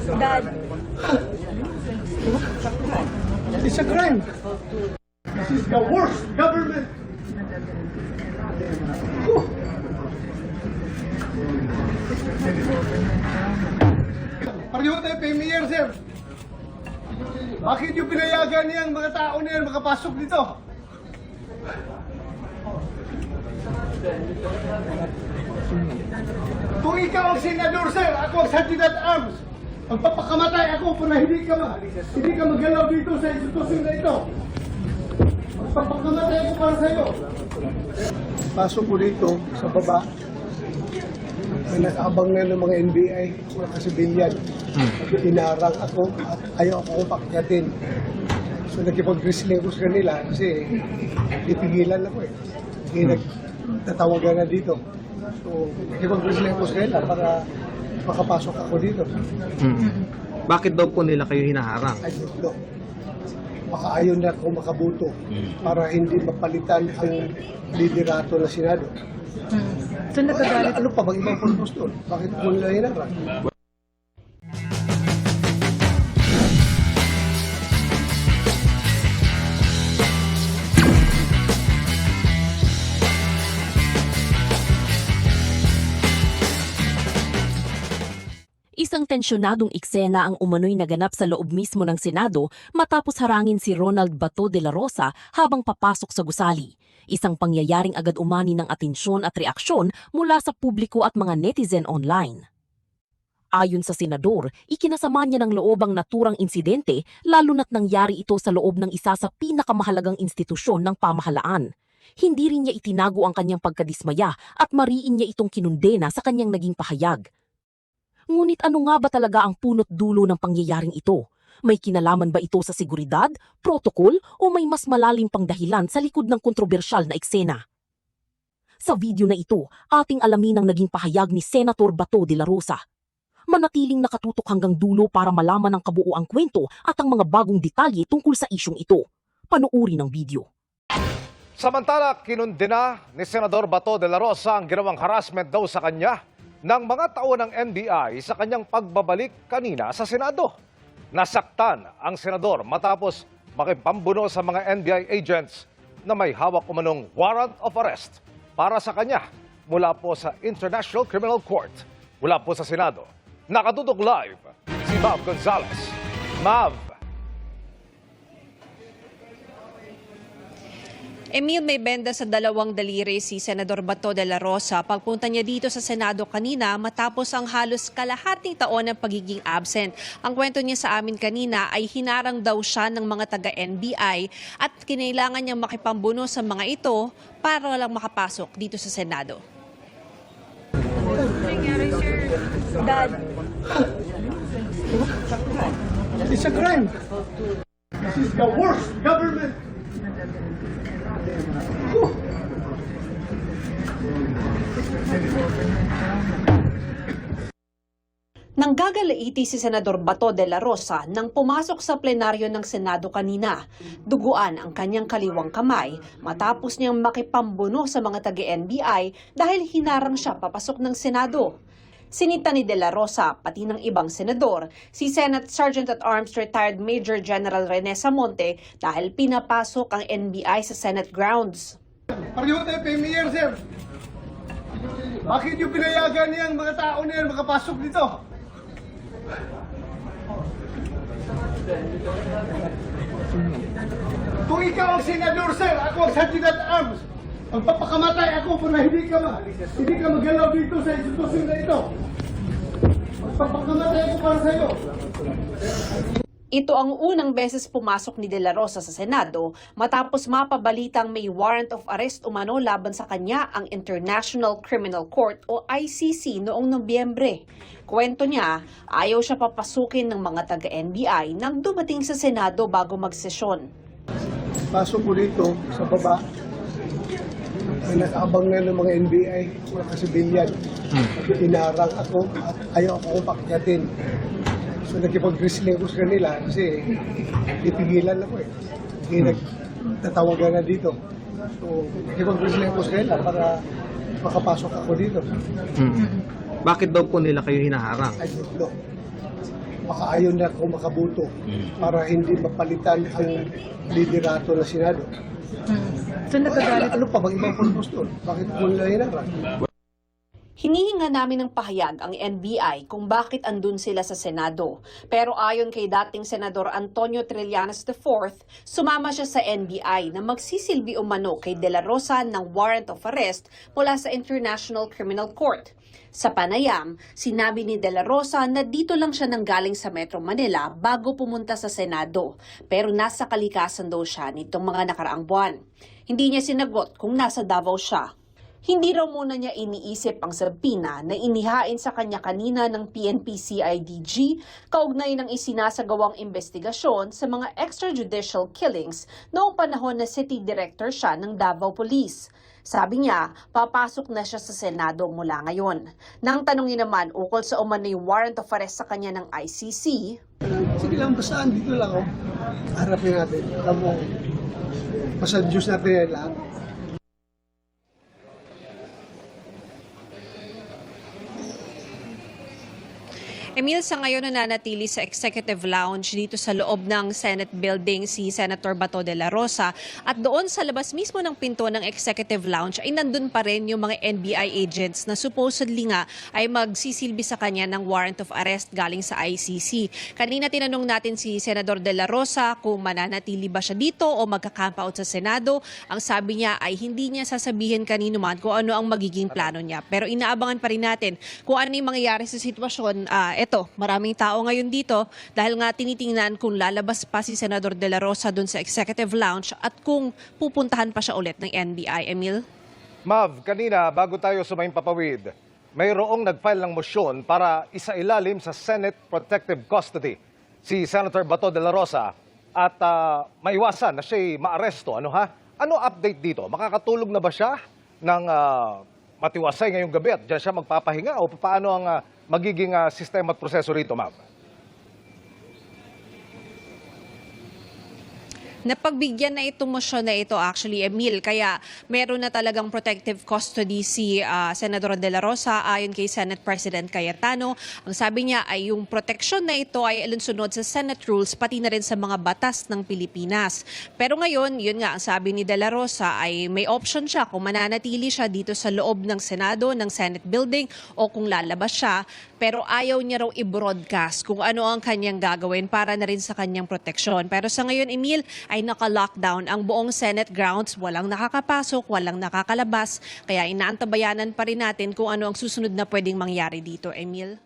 Dad. It's a crime. This is the worst government. Pareho tayo premier, sir. Bakit yung pinayagan niyang mga tao na yan makapasok dito? Kung ikaw ang senador, sir, ako ang sergeant at arms. Magpapakamatay ako para hindi ka magalaw dito sa institusyon na ito. Magpapakamatay ako para sa iyo. Pasok ko dito sa baba. May nakaabang na ng mga NBI, mga kasibilyan. Inarang ako at ayaw ako pakyatin. So nakipag-wrestling ko sa kanila kasi ipigilan ako eh. Hindi nagtatawagan na dito. So nakipag-wrestling ko sa kanila para makapasok ako dito. Bakit daw po nila kayo hinaharang? I don't know. Baka ayaw na ako makabuto para hindi mapalitan ang liderato ng Senado. So nagkagalit. Ano pa bang ibang purpose doon? Bakit po nila hinarang? Isang tensyonadong eksena ang umano'y naganap sa loob mismo ng Senado matapos harangin si Ronald Bato de la Rosa habang papasok sa gusali. Isang pangyayaring agad umani ng atensyon at reaksyon mula sa publiko at mga netizen online. Ayon sa senador, ikinasama niya ng loob ang naturang insidente lalo na't nangyari ito sa loob ng isa sa pinakamahalagang institusyon ng pamahalaan. Hindi rin niya itinago ang kanyang pagkadismaya at mariin niya itong kinundena sa kanyang naging pahayag. Ngunit ano nga ba talaga ang punot dulo ng pangyayaring ito? May kinalaman ba ito sa seguridad, protokol o may mas malalim pang dahilan sa likod ng kontrobersyal na eksena? Sa video na ito, ating alamin ang naging pahayag ni Senator Bato de la Rosa. Manatiling nakatutok hanggang dulo para malaman ang kabuuang kwento at ang mga bagong detalye tungkol sa isyong ito. Panuuri ng video. Samantala, kinundena ni Senador Bato de la Rosa ang ginawang harassment daw sa kanya ng mga tao ng NBI sa kanyang pagbabalik kanina sa Senado. Nasaktan ang senador matapos makipambuno sa mga NBI agents na may hawak umanong warrant of arrest para sa kanya mula po sa International Criminal Court. Mula po sa Senado, nakatutok live si Mav Gonzalez. Mav. Emil, may benda sa dalawang daliri si Senador Bato de la Rosa pagpunta niya dito sa Senado kanina matapos ang halos kalahating taon ng pagiging absent. Ang kwento niya sa amin kanina ay hinarang daw siya ng mga taga-NBI at kinailangan niyang makipambuno sa mga ito para lang makapasok dito sa Senado. Dad. It's a crime. This is the worst government. Nanggagalaiti si Senador Bato de la Rosa nang pumasok sa plenaryo ng Senado kanina. Duguan ang kanyang kaliwang kamay matapos niyang makipambuno sa mga taga-NBI dahil hinarang siya papasok ng Senado. Sinita ni De La Rosa, pati ng ibang senador, si Senate Sergeant at Arms Retired Major General Rene Samonte dahil pinapasok ang NBI sa Senate grounds. Pareho tayo premier, sir. Bakit yung pinayagan niyang mga tao na yan makapasok dito? Kung ikaw ang senador, sir, ako ang sergeant at arms. Magpapakamatay ako para hindi ka magalaw dito sa institusyon na ito. Magpapakamatay ako para sa iyo. Ito ang unang beses pumasok ni De La Rosa sa Senado matapos mapabalitang may warrant of arrest umano laban sa kanya ang International Criminal Court o ICC noong Nobyembre. Kwento niya, ayaw siya papasukin ng mga taga-NBI nang dumating sa Senado bago magsesyon. Pasok ko dito sa baba. May nakaabang na ng mga NBI, mga kasibilyan. Inarang ako at ayaw ako pakyatin. So nakipag-wrestling ko sa kanila kasi ipigilan ako eh. Hindi nagtatawagan na dito. So nakipag-wrestling ko sa kanila para makapasok ako dito. Bakit daw po nila kayo hinaharang? I don't know. baka ayaw na ako makabuto para hindi mapalitan ang liderato ng Senado. Saan nagagalit? Ano pa bang ibang purpose doon? Bakit mo nila hinarang? Hinihinga namin ng pahayag ang NBI kung bakit andun sila sa Senado. Pero ayon kay dating Senador Antonio Trillanes IV, sumama siya sa NBI na magsisilbi umano kay De La Rosa ng warrant of arrest mula sa International Criminal Court. Sa panayam, sinabi ni De La Rosa na dito lang siya nanggaling sa Metro Manila bago pumunta sa Senado. Pero nasa kalikasan daw siya nitong mga nakaraang buwan. Hindi niya sinagot kung nasa Davao siya. Hindi raw muna niya iniisip ang sabina na inihain sa kanya kanina ng PNP-CIDG kaugnay ng isinasagawang investigasyon sa mga extrajudicial killings noong panahon na City Director siya ng Davao Police. Sabi niya, papasok na siya sa Senado mula ngayon. Nang tanongin naman ukol sa umano'y warrant of arrest sa kanya ng ICC, Sige lang, basta dito lang ako. Harapin natin. Alam mo, basta Diyos natin yan lahat. Emil, sa ngayon nananatili sa Executive Lounge dito sa loob ng Senate Building si Senator Bato de la Rosa at doon sa labas mismo ng pinto ng Executive Lounge ay nandun pa rin yung mga NBI agents na supposedly nga ay magsisilbi sa kanya ng warrant of arrest galing sa ICC. Kanina tinanong natin si Senador de la Rosa kung mananatili ba siya dito o magka-camp out sa Senado. Ang sabi niya ay hindi niya sasabihin kanino man kung ano ang magiging plano niya. Pero inaabangan pa rin natin kung ano yung mangyayari sa sitwasyon. Eto, maraming tao ngayon dito dahil nga tinitingnan kung lalabas pa si Senador de la Rosa dun sa Executive Lounge at kung pupuntahan pa siya ulit ng NBI. Emil? Mav, kanina bago tayo sumayin papawid, mayroong nag-file ng motion para isailalim sa Senate Protective Custody si Senator Bato de la Rosa at maiwasan na siya'y maaresto. Ano update dito? Makakatulog na ba siya ng matiwasay ngayong gabi at dyan siya magpapahinga o paano ang magiging sistema at proseso rito, ma'am? Napagbigyan na itong motion na ito actually, Emil. Kaya meron na talagang protective custody si Senador de la Rosa ayon kay Senate President Cayetano. Ang sabi niya ay yung proteksyon na ito ay alinsunod sa Senate rules pati na rin sa mga batas ng Pilipinas. Pero ngayon, yun nga, ang sabi ni de la Rosa ay may option siya kung mananatili siya dito sa loob ng Senado, ng Senate building o kung lalabas siya. Pero ayaw niya raw i-broadcast kung ano ang kanyang gagawin para na rin sa kanyang proteksyon. Pero sa ngayon, Emil, ay naka-lockdown ang buong Senate grounds. Walang nakakapasok, walang nakakalabas. Kaya inaantabayanan pa rin natin kung ano ang susunod na pwedeng mangyari dito, Emil.